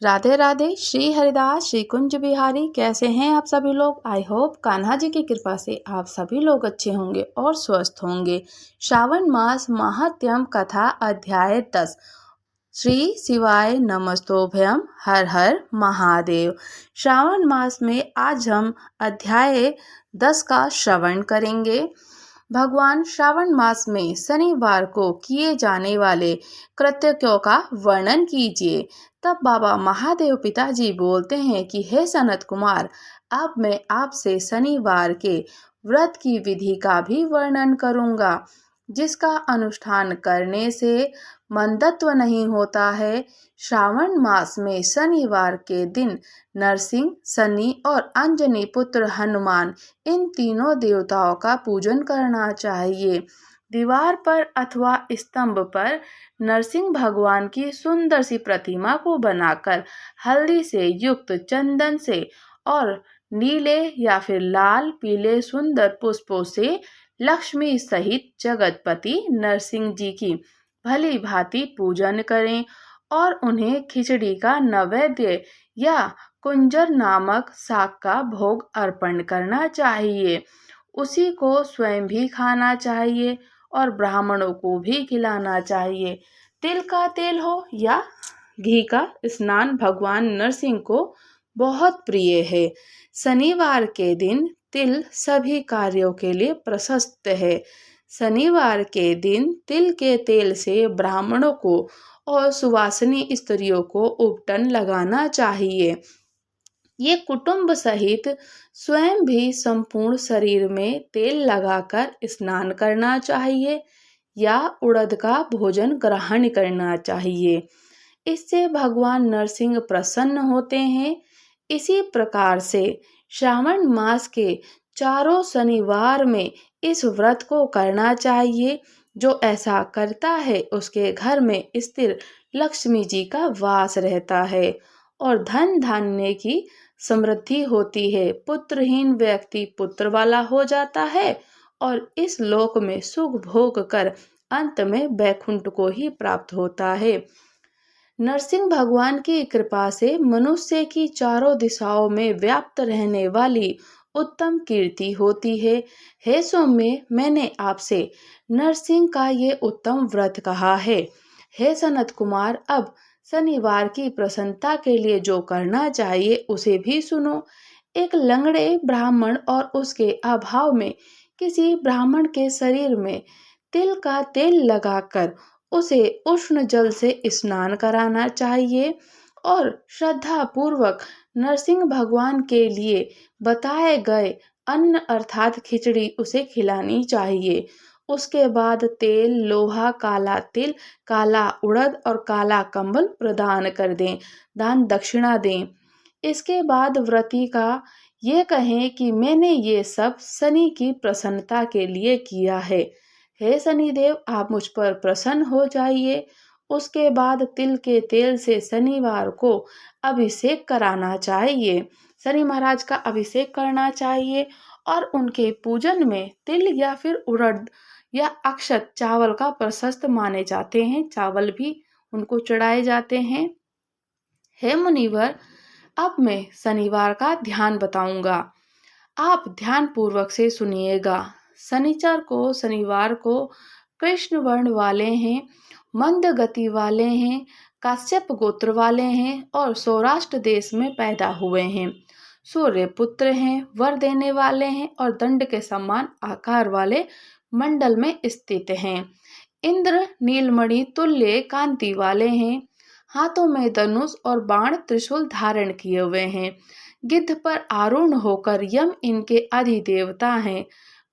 राधे राधे। श्री हरिदास श्री कुंज बिहारी। कैसे हैं आप सभी लोग? आई होप कान्हा जी की कृपा से आप सभी लोग अच्छे होंगे और स्वस्थ होंगे। श्रावण मास महात्म्य कथा अध्याय 10। श्री शिवाय नमस्तोभयम। हर हर महादेव। श्रावण मास में आज हम अध्याय 10 का श्रवण करेंगे। भगवान श्रावण मास में शनिवार को किए जाने वाले कृत्यों का वर्णन कीजिए। तब बाबा महादेव पिताजी बोलते हैं कि हे सनत कुमार, अब मैं आपसे शनिवार के व्रत की विधि का भी वर्णन करूंगा, जिसका अनुष्ठान करने से मंदत्व नहीं होता है। श्रावण मास में शनिवार के दिन नरसिंह, शनि और अंजनी पुत्र हनुमान, इन तीनों देवताओं का पूजन करना चाहिए। दीवार पर अथवा स्तंभ पर नरसिंह भगवान की सुंदर सी प्रतिमा को बनाकर हल्दी से युक्त चंदन से और नीले या फिर लाल पीले सुंदर पुष्पों से लक्ष्मी सहित जगतपति नरसिंह जी की भली भांति पूजन करें और उन्हें खिचड़ी का नैवेद्य या कुंजर नामक शाक का भोग अर्पण करना चाहिए। उसी को स्वयं भी खाना चाहिए और ब्राह्मणों को भी खिलाना चाहिए। तिल का तेल हो या घी का स्नान भगवान नरसिंह को बहुत प्रिय है। शनिवार के दिन तिल सभी कार्यों के लिए प्रशस्त है। शनिवार के दिन तिल के तेल से ब्राह्मणों को और सुवासिनी स्त्रियों को उपटन लगाना चाहिए। ये कुटुंब सहित स्वयं भी संपूर्ण शरीर में तेल लगाकर स्नान करना चाहिए या उड़द का भोजन ग्रहण करना चाहिए। इससे भगवान नरसिंह प्रसन्न होते हैं। इसी प्रकार से श्रावण मास के चारों शनिवार में इस व्रत को करना चाहिए। जो ऐसा करता है उसके घर में स्थिर लक्ष्मी जी का वास रहता है और धन धान्य की समृद्धि होती है। पुत्रहीन व्यक्ति पुत्र वाला हो जाता है और इस लोक में सुख भोग कर अंत में वैकुंठ को ही प्राप्त होता है। नरसिंह भगवान की कृपा से मनुष्य की चारों दिशाओं में व्याप्त रहने वाली उत्तम कीर्ति होती है। हे सौम्य, मैंने आपसे नरसिंह का ये उत्तम व्रत कहा है। हे सनत कुमार, अब शनिवार की प्रसन्नता के लिए जो करना चाहिए उसे भी सुनो। एक लंगड़े ब्राह्मण और उसके अभाव में किसी ब्राह्मण के शरीर में तिल का तेल लगाकर उसे उष्ण जल से स्नान कराना चाहिए और श्रद्धा पूर्वक नरसिंह भगवान के लिए बताए गए अन्न अर्थात खिचड़ी उसे खिलानी चाहिए। उसके बाद तेल, लोहा, काला तिल, काला उड़द और काला कंबल प्रदान कर दें, दान दक्षिणा दें। इसके बाद व्रती का ये कहें कि मैंने ये सब शनि की प्रसन्नता के लिए किया है। हे शनिदेव, आप मुझ पर प्रसन्न हो जाइए। उसके बाद तिल के तेल से शनिवार को अभिषेक कराना चाहिए। शनि महाराज का अभिषेक करना चाहिए और उनके पूजन में तिल या फिर उड़द या अक्षत चावल का प्रशस्त माने जाते हैं। चावल भी उनको चढ़ाए जाते हैं। हे मुनिवर, अब मैं शनिवार का ध्यान बताऊंगा, आप ध्यान पूर्वक से सुनिएगा। शनिवार को कृष्ण वर्ण वाले हैं, मंद गति वाले हैं, काश्यप गोत्र वाले हैं और सौराष्ट्र देश में पैदा हुए हैं। सूर्य पुत्र हैं, वर देने वाले हैं और दंड के समान आकार वाले मंडल में स्थित हैं। इंद्र नीलमणि तुल्य कांति वाले हैं। हाथों में धनुष और बाण त्रिशूल धारण किए हुए हैं। गिद्ध पर आरूढ़ होकर यम इनके अधिदेवता हैं।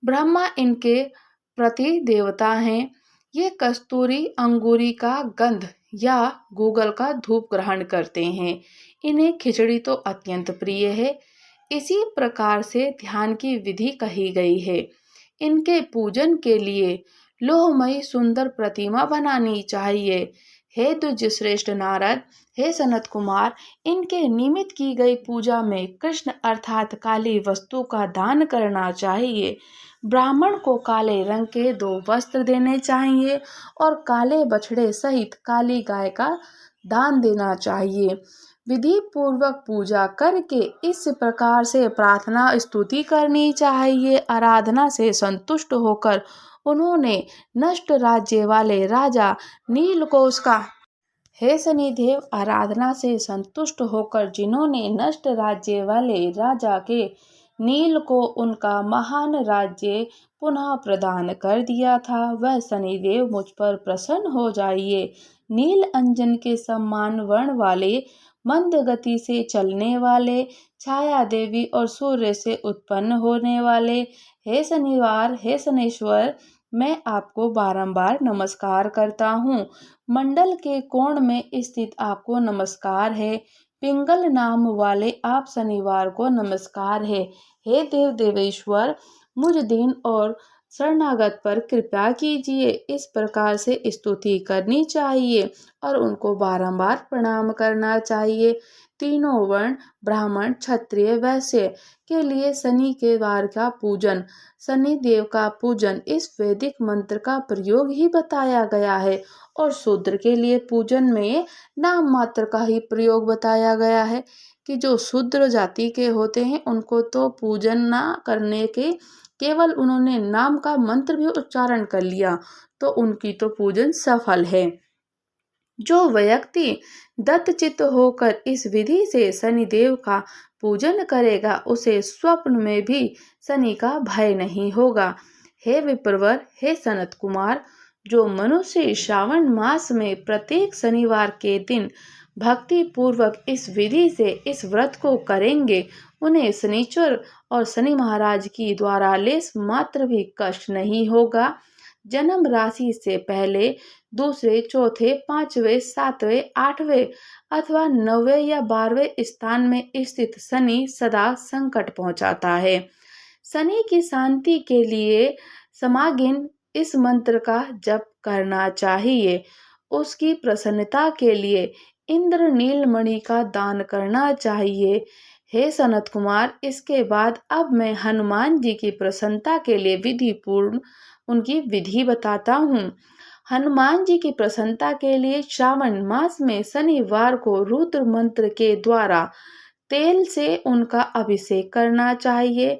ब्रह्मा इनके प्रति देवता हैं। ये कस्तूरी अंगूरी का गंध या गूगल का धूप ग्रहण करते हैं। इन्हें खिचड़ी तो अत्यंत प्रिय है। इसी प्रकार से ध्यान की विधि कही गई है। इनके पूजन के लिए लोहमयी सुंदर प्रतिमा बनानी चाहिए। हे द्विजश्रेष्ठ नारद, हे सनत कुमार, इनके निमित्त की गई पूजा में कृष्ण अर्थात काली वस्तु का दान करना चाहिए। ब्राह्मण को काले रंग के 2 वस्त्र देने चाहिए और काले बछड़े सहित काली गाय का दान देना चाहिए। विधि पूर्वक पूजा करके इस प्रकार से प्रार्थना स्तुति करनी चाहिए। आराधना से संतुष्ट होकर उन्होंने नष्ट राज्य वाले राजा नीलकोश का हे शनिदेव, आराधना से संतुष्ट होकर जिन्होंने नष्ट राज्य वाले राजा के नील को उनका महान राज्य पुनः प्रदान कर दिया था, वह शनिदेव मुझ पर प्रसन्न हो जाइए। नील अंजन के समान वर्ण वाले, मंद गति से चलने वाले, छाया देवी और सूर्य से उत्पन्न होने वाले, हे शनिवार, हे शनेश्वर, मैं आपको बारंबार नमस्कार करता हूँ। मंडल के कोण में स्थित आपको नमस्कार है। पिंगल नाम वाले आप शनिवार को नमस्कार है। हे देव देवेश्वर, मुझ दीन और शरणागत पर कृपा कीजिए। इस प्रकार से स्तुति करनी चाहिए और उनको बारंबार प्रणाम करना चाहिए। तीनों वर्ण ब्राह्मण, क्षत्रिय, वैश्य के लिए शनि के वार का पूजन, शनि देव का पूजन इस वैदिक मंत्र का प्रयोग ही बताया गया है और शूद्र के लिए पूजन में नाम मात्र का ही प्रयोग बताया गया है कि जो शूद्र जाति के होते हैं उनको तो पूजन ना करने के केवल उन्होंने नाम का मंत्र भी उच्चारण कर लिया तो उनकी तो पूजन सफल है। जो व्यक्ति दत्तचित्त होकर इस विधि से शनिदेव का पूजन करेगा उसे स्वप्न में भी शनि का भय नहीं होगा। हे विप्रवर, हे सनत कुमार, जो मनुष्य श्रावण मास में प्रत्येक शनिवार के दिन भक्ति पूर्वक इस विधि से इस व्रत को करेंगे उन्हें शनिचर और शनि महाराज की द्वारा लेस मात्र भी कष्ट नहीं होगा। जन्म राशि से पहले, दूसरे, चौथे, पांचवें, सातवें, आठवें अथवा 9वें या 12वें स्थान में स्थित शनि सदा संकट पहुंचाता है। शनि की शांति के लिए समागिन इस मंत्र का जप करना चाहिए। उसकी प्रसन्नता के लिए इंद्र नीलमणि का दान करना चाहिए। हे सनत कुमार, इसके बाद अब मैं हनुमान जी की प्रसन्नता के लिए विधि पूर्ण उनकी विधि बताता हूँ। हनुमान जी की प्रसन्नता के लिए श्रावण मास में शनिवार को रुद्र मंत्र के द्वारा तेल से उनका अभिषेक करना चाहिए।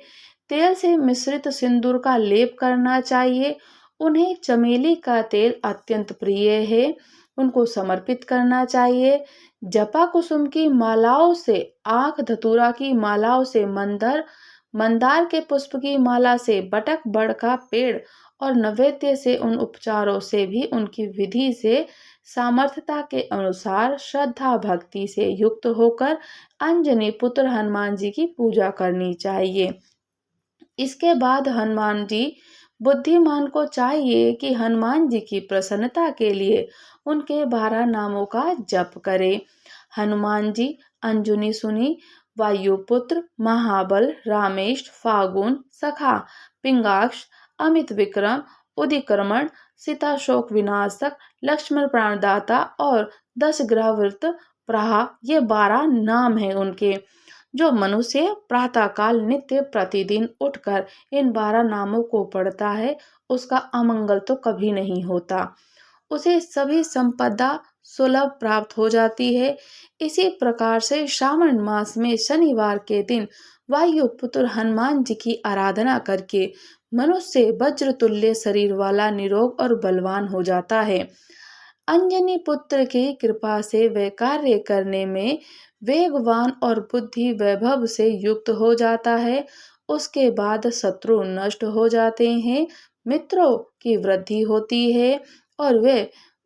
तेल से मिश्रित सिंदूर का लेप करना चाहिए। उन्हें चमेली का तेल अत्यंत प्रिय है, उनको समर्पित करना चाहिए। जपा कुसुम की मालाओं से, आंख धतूरा की मालाओं से, मंदार के पुष्प की माला से, बटक बड़ का पेड़ और नैवेद्य से, उन उपचारों से भी उनकी विधि से सामर्थ्यता के अनुसार श्रद्धा भक्ति से युक्त होकर अंजनी पुत्र हनुमान जी की पूजा करनी चाहिए। इसके बाद हनुमान जी बुद्धिमान को चाहिए कि हनुमान जी की प्रसन्नता के लिए उनके 12 नामों का जप करे। हनुमान जी अंजुनी सुनी, वायुपुत्र, महाबल, रामेश, फागुन, सखा, पिंगाक्ष, अमित विक्रम, उदिक्रमण, सीता शोक विनाशक, लक्ष्मण प्राणदाता और 10 ग्रह वृत प्रहा, ये 12 नाम हैं उनके। जो मनुष्य प्रातः काल नित्य प्रतिदिन उठकर इन 12 नामों को पढ़ता है उसका अमंगल तो कभी नहीं होता, उसे सभी संपदा सुलभ प्राप्त हो जाती है। इसी प्रकार से श्रावण मास में शनिवार के दिन वायुपुत्र हनुमान जी की आराधना करके मनुष्य वज्र तुल्य शरीर वाला, निरोग और बलवान हो जाता है। अंजनी पुत्र की कृपा से वे कार्य करने में वेगवान और बुद्धि वैभव से युक्त हो जाता है। उसके बाद शत्रु नष्ट हो जाते हैं, मित्रों की वृद्धि होती है और वे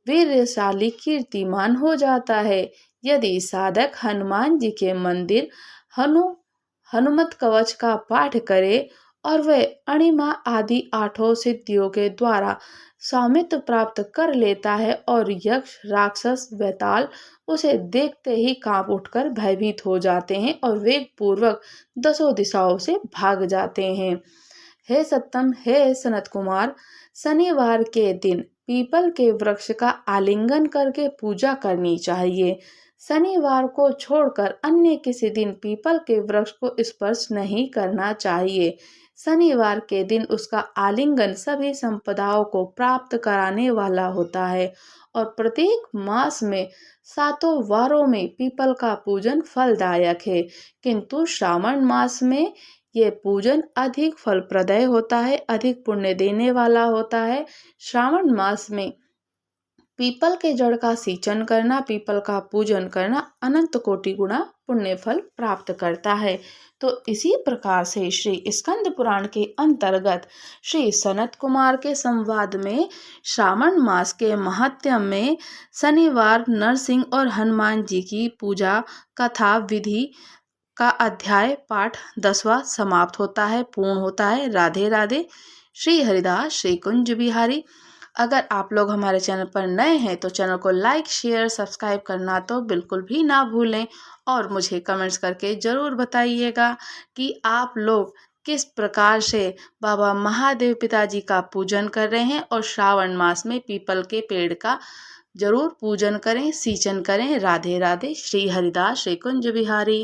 वीरशाली कीर्तिमान हो जाता है। यदि साधक हनुमान जी के मंदिर हनुमत कवच का पाठ करे और वे अणिमा आदि 8 सिद्धियों के द्वारा स्वामित्व प्राप्त कर लेता है और यक्ष, राक्षस, बेताल उसे देखते ही कांप उठकर भयभीत हो जाते हैं और वेग पूर्वक 10 दिशाओं से भाग जाते हैं। हे सत्तम, हे सनत कुमार, शनिवार के दिन पीपल के वृक्ष का आलिंगन करके पूजा करनी चाहिए। शनिवार को छोड़कर अन्य किसी दिन पीपल के वृक्ष को स्पर्श नहीं करना चाहिए। शनिवार के दिन उसका आलिंगन सभी संपदाओं को प्राप्त कराने वाला होता है और प्रत्येक मास में सातों वारों में पीपल का पूजन फलदायक है, किंतु श्रावण मास में ये पूजन अधिक फलप्रदय होता है, अधिक पुण्य देने वाला होता है। श्रावण मास में पीपल के जड़ का सिंचन करना, पीपल का पूजन करना अनंत कोटि गुना पुण्य फल प्राप्त करता है। तो इसी प्रकार से श्री स्कंद पुराण के अंतर्गत श्री सनत कुमार के संवाद में श्रावण मास के महत्व में शनिवार नरसिंह और हनुमान जी की पूजा कथा विधि का अध्याय पाठ 10वां समाप्त होता है, पूर्ण होता है। राधे राधे। श्री हरिदास श्री कुंज बिहारी। अगर आप लोग हमारे चैनल पर नए हैं तो चैनल को लाइक शेयर सब्सक्राइब करना तो बिल्कुल भी ना भूलें और मुझे कमेंट्स करके ज़रूर बताइएगा कि आप लोग किस प्रकार से बाबा महादेव पिताजी का पूजन कर रहे हैं और श्रावण मास में पीपल के पेड़ का जरूर पूजन करें, सिंचन करें। राधे राधे। श्री हरिदास श्री कुंज बिहारी।